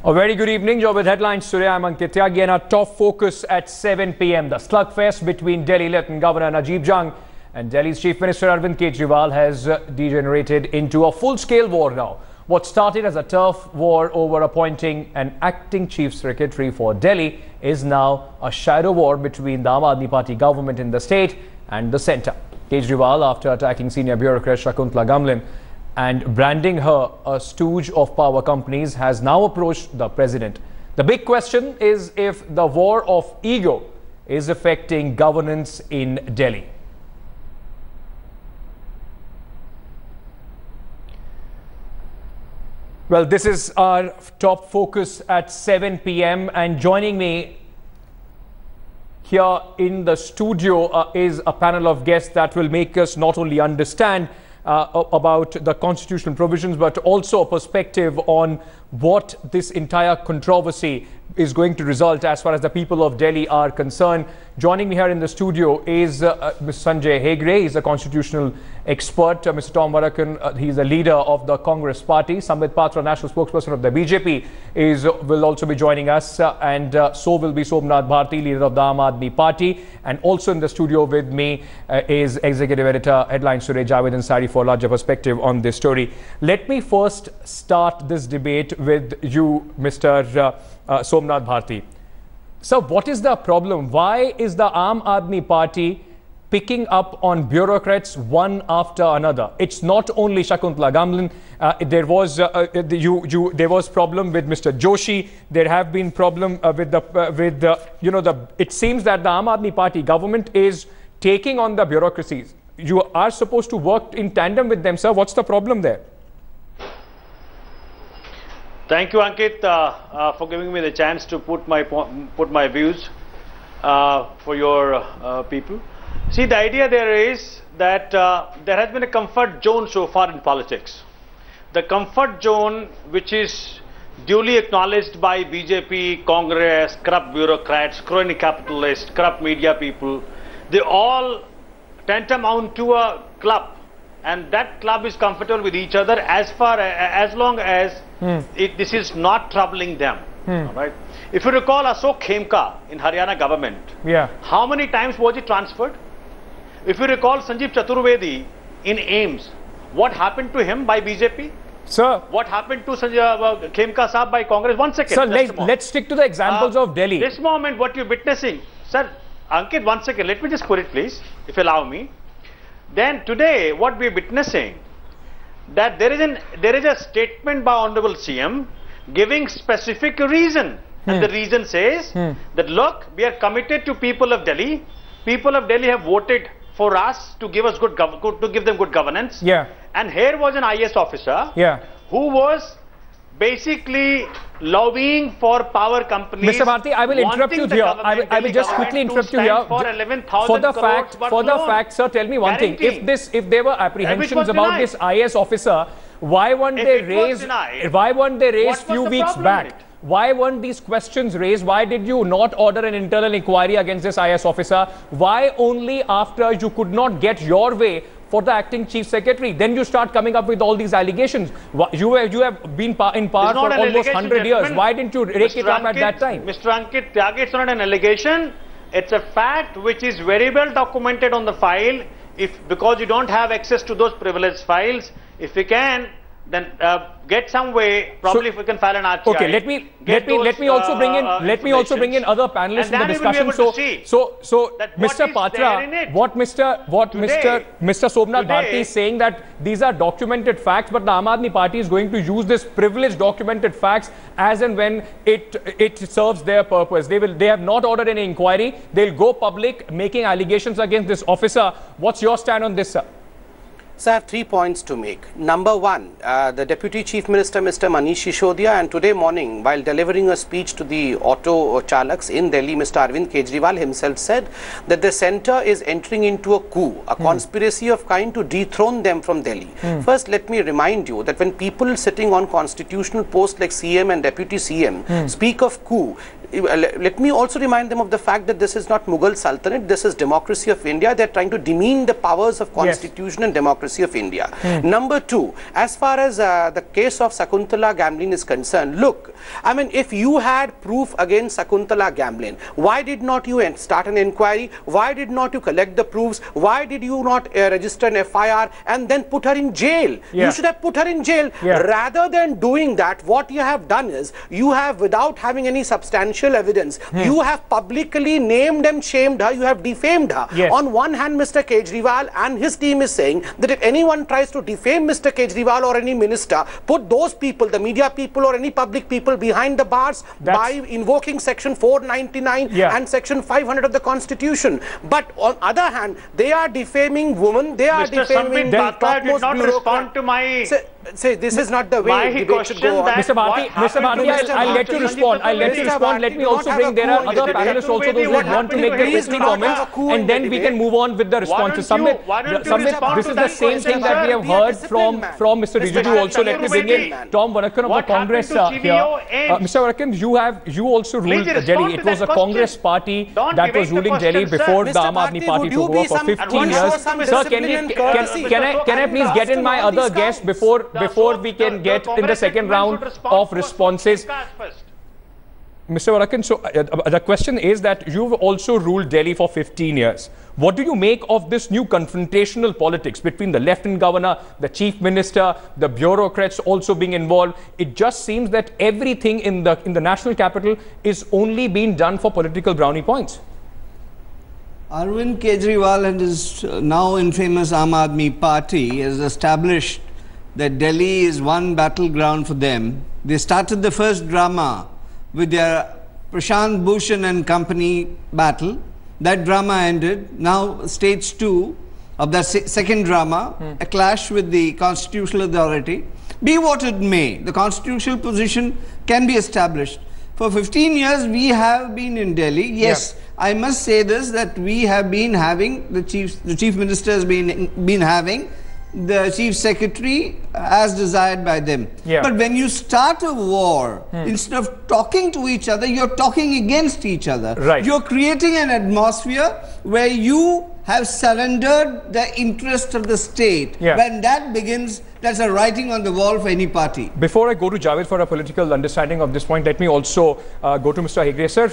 A very good evening. You're with headlines today. I'm Ankit Tyagi, and our top focus at 7 p.m. The slugfest between Delhi Lieutenant Governor Najeeb Jung and Delhi's Chief Minister Arvind Kejriwal has degenerated into a full-scale war now. What started as a turf war over appointing an acting Chief Secretary for Delhi is now a shadow war between the Aam Aadmi Party government in the state and the centre. Kejriwal, after attacking senior bureaucrat Shakuntala Gamlin and branding her a stooge of power companies, has now approached the president. The big question is if the war of ego is affecting governance in Delhi. Well, this is our top focus at 7 p.m. and joining me here in the studio is a panel of guests that will make us not only understand about the constitutional provisions, but also a perspective on what this entire controversy is going to result as far as the people of Delhi are concerned. Joining me here in the studio is Mr. Sanjay Hegde. He's a constitutional expert. Mr. Tom Varakan, he's the leader of the Congress party. Sambit Patra, national spokesperson of the BJP, will also be joining us. And so will be Somnath Bharti, leader of the Aam Aadmi Party. And also in the studio with me is executive editor, Headlines Today, Javed Ansari, for a larger perspective on this story. Let me first start this debate with you, Mr. Somnath Bharti. So what is the problem? Why is the Aam Aadmi Party picking up on bureaucrats one after another? It's not only Shakuntala Gamlin. There was problem with Mr. Joshi. There have been problem it seems that the Aam Aadmi Party government is taking on the bureaucracies. You are supposed to work in tandem with them, sir. What's the problem there? Thank you, Ankit, for giving me the chance to put my views for your people. See, the idea there is that there has been a comfort zone so far in politics. The comfort zone, which is duly acknowledged by BJP, Congress, corrupt bureaucrats, crony capitalists, corrupt media people, they all tantamount to a club. And that club is comfortable with each other as long as this is not troubling them. All right. If you recall Ashok Khemka in Haryana government, how many times was he transferred? If you recall Sanjeev Chaturvedi in AIMS, what happened to him by BJP? Sir, what happened to Sanjeev Khemka Saab by Congress? One second. Sir, let's stick to the examples of Delhi. This moment, what you're witnessing, sir, Ankit, one second. Let me just put it, please, if you allow me. Then today, what we are witnessing, that there is a statement by Honorable CM giving specific reason. And the reason says that, look, we are committed to people of Delhi. People of Delhi have voted for us to give us give them good governance. And here was an IS officer who was basically lobbying for power companies. Mr. Bharti, I will interrupt you here. I will just quickly interrupt you here. For the fact, sir, tell me one thing. If there were apprehensions about this IS officer, why weren't they raised few weeks back? Why weren't these questions raised? Why did you not order an internal inquiry against this IS officer? Why only after you could not get your way for the acting chief secretary, then you start coming up with all these allegations? You have been in power for almost 100 years. Why didn't you rake it up at that time? Mr. Ankit Tyagi, it's not an allegation. It's a fact which is very well documented on the file. Because you don't have access to those privileged files, if we can, then get some way. Probably if we can file an RTI. Okay, let me also bring in other panelists in the discussion. So Mr. Patra, what Mr. Somnath Bharti is saying, that these are documented facts, but the Aam Aadmi Party is going to use this privileged documented facts as and when it serves their purpose. They have not ordered any inquiry. They'll go public making allegations against this officer. What's your stand on this, sir? So I have 3 points to make. Number one, the Deputy Chief Minister, Mr. Manish Sisodiya, and today morning, while delivering a speech to the auto chalaks in Delhi, Mr. Arvind Kejriwal himself said that the centre is entering into a coup, a conspiracy of kind to dethrone them from Delhi. First, let me remind you that when people sitting on constitutional posts like CM and Deputy CM speak of coup, let me also remind them of the fact that this is not Mughal Sultanate, this is democracy of India. They're trying to demean the powers of constitution and democracy of India. Number two, as far as the case of Shakuntala Gamlin is concerned, look, I mean, if you had proof against Shakuntala Gamlin, why did not you start an inquiry? Why did not you collect the proofs? Why did you not register an FIR and then put her in jail? You should have put her in jail. Rather than doing that, what you have done is, you have, without having any substantial evidence, you have publicly named and shamed her, you have defamed her. On one hand, Mr. Kejriwal and his team is saying that if anyone tries to defame Mr. Kejriwal or any minister, put those people, the media people or any public people, behind the bars by invoking section 499 and section 500 of the Constitution. But on other hand, they are defaming women, they are defaming the topmost respond to my... Say, this is not the way debate should go on. Mr. Bharti, I'll let you respond. Let me also bring, there are other panelists also, those who want to make their listening comments, and then we can move on with the responses. Samit, this is the same thing that we have heard from Mr. Rijiju also. Let me bring in Tom Varakan of the Congress here. Mr. Varakan, you also ruled Delhi. It was a Congress party that was ruling Delhi before the Aam Aadmi Party took over for 15 years. Sir, can I please get in my other guest before we can get in the second round of responses? Mr. Varakan, so the question is that you've also ruled Delhi for 15 years. What do you make of this new confrontational politics between the Lieutenant Governor, the Chief Minister, the bureaucrats also being involved? It just seems that everything in the national capital is only being done for political brownie points. Arvind Kejriwal and his now infamous Aam Aadmi Party has established that Delhi is one battleground for them. They started the first drama with their Prashant Bhushan and company battle. That drama ended. Now stage 2 of the second drama, a clash with the constitutional authority. Be what it may, the constitutional position can be established. For 15 years we have been in Delhi. Yes, I must say this, that we have been having, the Chief Minister has been having the Chief Secretary as desired by them. But when you start a war, instead of talking to each other, you're talking against each other. You're creating an atmosphere where you have surrendered the interest of the state. When that begins, that's a writing on the wall for any party. Before I go to Javed for a political understanding of this point, let me also go to Mr. Hegde. Sir,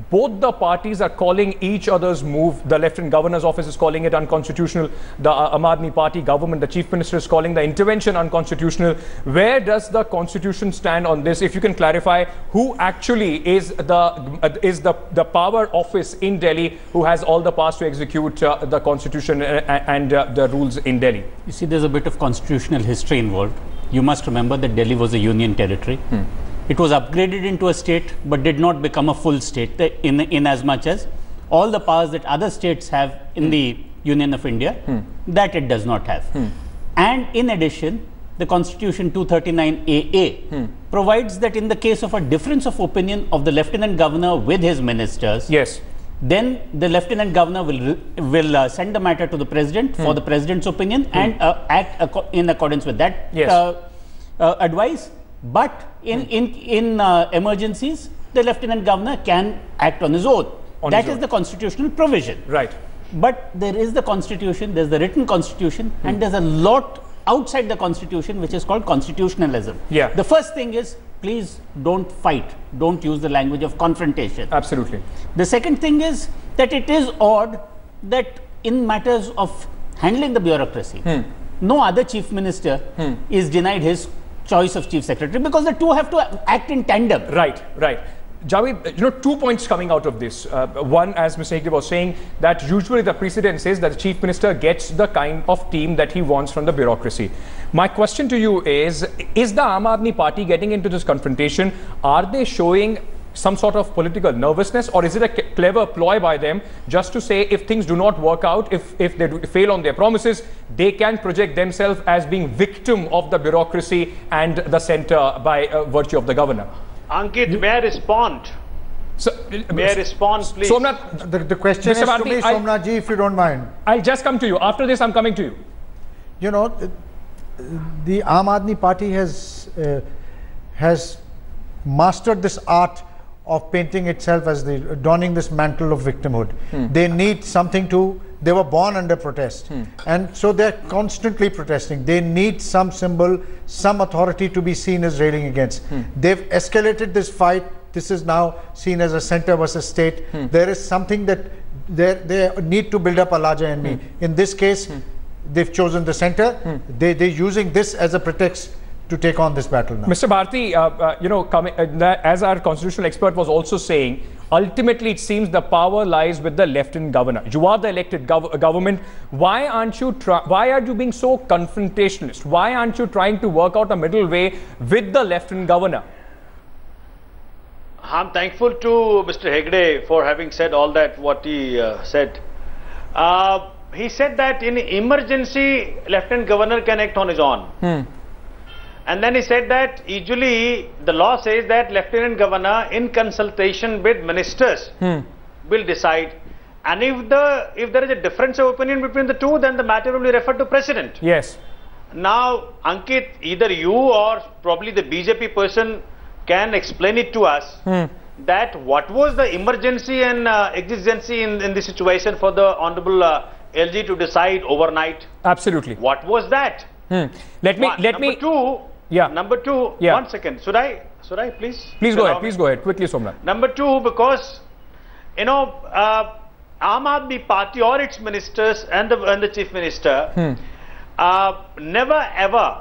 both the parties are calling each other's move. The Lieutenant Governor's office is calling it unconstitutional. The Aam Aadmi Party government, the Chief Minister, is calling the intervention unconstitutional. Where does the Constitution stand on this? If you can clarify, who actually is the power office in Delhi who has all the powers to execute the Constitution and the rules in Delhi? You see, there's a bit of constitutional history involved. You must remember that Delhi was a union territory. It was upgraded into a state, but did not become a full state in as much as all the powers that other states have in the Union of India, that it does not have. And in addition, the Constitution 239AA provides that in the case of a difference of opinion of the Lieutenant Governor with his ministers, then the Lieutenant Governor will send the matter to the President for the President's opinion and act in accordance with that advice. But in emergencies, the Lieutenant Governor can act on his own. That is the constitutional provision. But there is the Constitution, there's the written Constitution, and there's a lot outside the Constitution which is called constitutionalism. The first thing is, please don't fight. Don't use the language of confrontation. Absolutely. The second thing is that it is odd that in matters of handling the bureaucracy, no other Chief Minister is denied his choice of Chief Secretary, because the two have to act in tandem. Javed, 2 points coming out of this. One, as Mr. Hegde was saying, that usually the precedent says that the Chief Minister gets the kind of team that he wants from the bureaucracy. My question to you is the Aam Aadmi Party getting into this confrontation? Are they showing some sort of political nervousness, or is it a clever ploy by them just to say if things do not work out, if they fail on their promises, they can project themselves as being victim of the bureaucracy and the centre by virtue of the governor? Ankit, may I respond? May I respond, please? Somnath, the question Mr. is Bharti, to me, Somnath ji, if you don't mind. I'll just come to you. After this, I'm coming to you. You know, the Aam Aadmi Party has mastered this art of painting itself as donning this mantle of victimhood. They need something they were born under protest, and so they're constantly protesting. They need some symbol, some authority to be seen as railing against. They've escalated this fight. This is now seen as a center versus state. There is something that they need to build up a larger enemy. In this case, they've chosen the center. They're using this as a pretext to take on this battle now. Mr. Bharti, as our constitutional expert was also saying, ultimately it seems the power lies with the Lieutenant Governor. You are the elected government. Why aren't you being so confrontationalist? Why aren't you trying to work out a middle way with the Lieutenant Governor? I'm thankful to Mr. Hegde for having said all that what he said. He said that in emergency, Lieutenant Governor can act on his own. And then he said that usually the law says that Lieutenant Governor in consultation with ministers will decide. And if there is a difference of opinion between the two, then the matter will be referred to President. Yes. Now, Ankit, either you or probably the BJP person can explain it to us that what was the emergency and exigency in this situation for the Honorable LG to decide overnight? Absolutely. What was that? Number two, yeah. 1 second. Should I please? Please go ahead. Quickly, Somnath. Number two, because, Aam Aadmi Party or its ministers and the Chief Minister never ever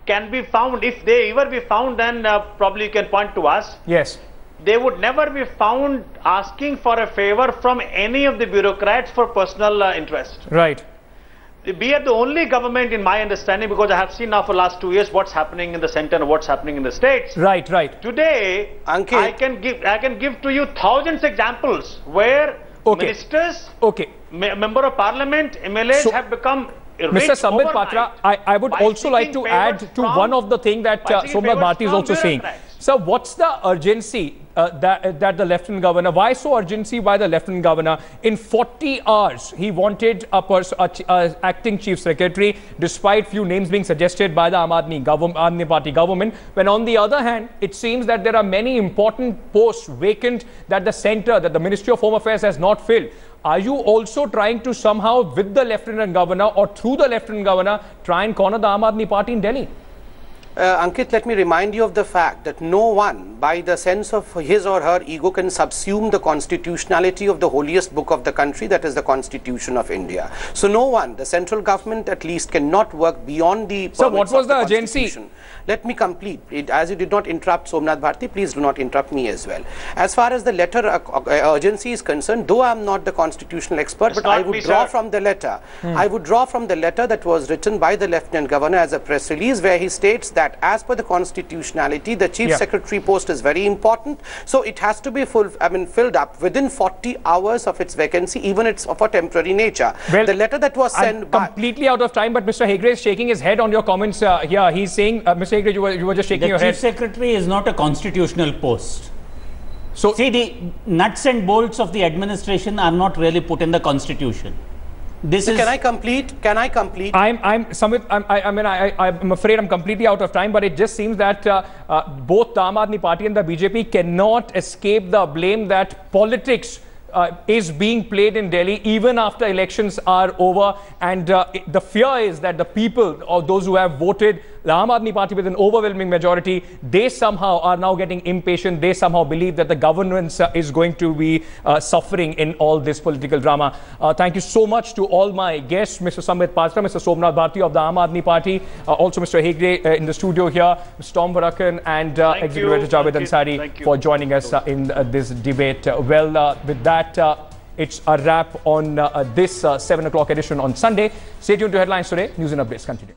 can be found. If they ever be found, then probably you can point to us. Yes. They would never be found asking for a favor from any of the bureaucrats for personal interest. Right. We are the only government, in my understanding, because I have seen now for the last 2 years what's happening in the center and what's happening in the states. Right. Today, Ankit, I can give to you thousands examples where ministers, member of parliament, MLAs have become Mr. Sambit Patra, I would also like to add to one of the things that Somnath Bharti is also saying. So what's the urgency that the Lieutenant Governor, why so urgency by the Lieutenant Governor? In 40 hours, he wanted a acting Chief Secretary, despite few names being suggested by the Aam Aadmi Party government. When on the other hand, it seems that there are many important posts vacant that the Ministry of Home Affairs has not filled. Are you also trying to somehow, with the Lieutenant Governor or through the Lieutenant Governor, try and corner the Aam Aadmi Party in Delhi? Ankit, let me remind you of the fact that no one, by the sense of his or her ego, can subsume the constitutionality of the holiest book of the country, that is the Constitution of India. So no one, the central government at least, cannot work beyond the So what was the urgency? Let me complete. As you did not interrupt Somnath Bharti, please do not interrupt me as well. As far as the letter urgency is concerned, though I am not the constitutional expert, but I would draw from the letter. I would draw from the letter that was written by the Lieutenant Governor as a press release, where he states that as per the constitutionality, the Chief Secretary post is very important. So it has to be filled up within 40 hours of its vacancy, even it's of a temporary nature. Well, the letter that was sent completely out of time, but Mr. Hegde is shaking his head on your comments here. He's saying, Mr. Hegde, you were just shaking your head. The Chief Secretary is not a constitutional post. So see, the nuts and bolts of the administration are not really put in the Constitution. Can I complete? I'm afraid I'm completely out of time, but it just seems that both the Aam Aadmi Party and the BJP cannot escape the blame that politics is being played in Delhi even after elections are over, and the fear is that the people, or those who have voted the Aam Aadmi Party with an overwhelming majority, they somehow are now getting impatient. They somehow believe that the governance is going to be suffering in all this political drama. Thank you so much to all my guests, Mr. Sambit Patra, Mr. Somnath Bharti of the Aam Aadmi Party, also Mr. Hegde in the studio here, Mr. Tom Varakan and Executive Editor Javed Ansari for joining us in this debate. With that, it's a wrap on this 7 o'clock edition on Sunday. Stay tuned to Headlines Today. News and updates continue.